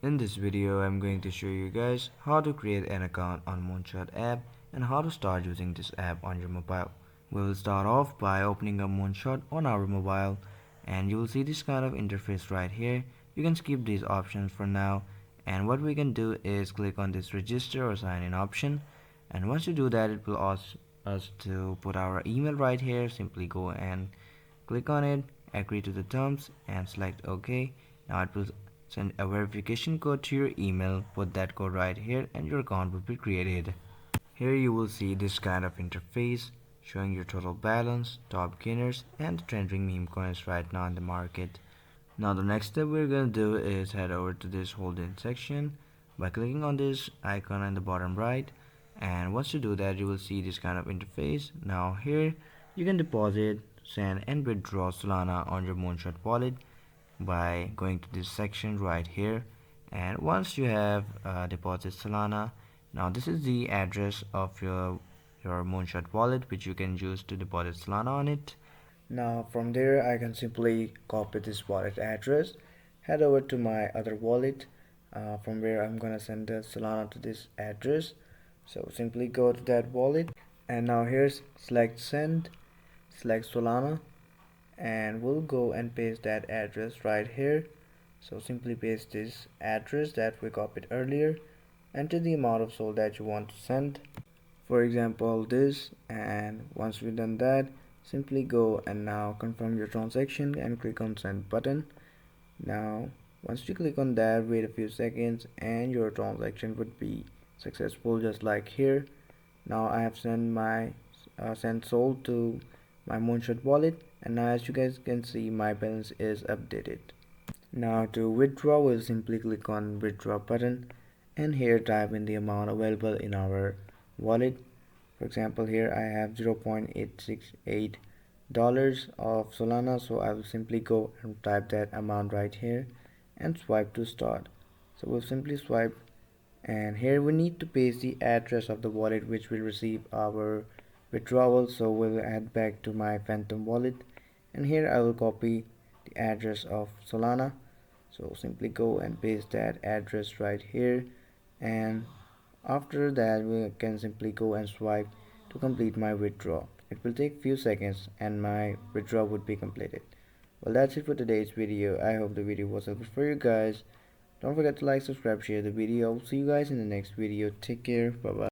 In this video, I'm going to show you guys how to create an account on Moonshot app and how to start using this app on your mobile. We will start off by opening up Moonshot on our mobile, and you will see this kind of interface right here. You can skip these options for now, and what we can do is click on this register or sign in option, and once you do that, it will ask us to put our email right here. Simply go and click on it, agree to the terms, and select OK. Now it will send a verification code to your email. Put that code right here and your account will be created. Here you will see this kind of interface showing your total balance, top gainers, and the trending meme coins right now in the market. Now the next step we're gonna do is head over to this holding section by clicking on this icon on the bottom right, and once you do that you will see this kind of interface. Now here you can deposit, send and withdraw Solana on your Moonshot wallet by going to this section right here, and once you have deposited Solana, now this is the address of your Moonshot wallet which you can use to deposit Solana on it. Now from there I can simply copy this wallet address, head over to my other wallet from where I'm gonna send the Solana to this address. So simply go to that wallet, and now here's select send, select Solana, and we'll go and paste that address right here. So simply paste this address that we copied earlier, enter the amount of SOL that you want to send, for example this, and once we've done that, simply go and now confirm your transaction and click on send button. Now once you click on that, wait a few seconds and your transaction would be successful, just like here. Now I have sent SOL to my Moonshot wallet, and now as you guys can see my balance is updated. Now to withdraw, we'll simply click on withdraw button, and here type in the amount available in our wallet. For example, here I have $0.868 of Solana, so I will simply go and type that amount right here and swipe to start. So we'll simply swipe, and here we need to paste the address of the wallet which will receive our withdrawal. So we'll head back to my Phantom wallet, and here I will copy the address of Solana. So simply go and paste that address right here, and after that we can simply go and swipe to complete my withdrawal. It will take few seconds and my withdrawal would be completed. Well, that's it for today's video. I hope the video was helpful for you guys. Don't forget to like, subscribe, share the video. See you guys in the next video. Take care. Bye bye.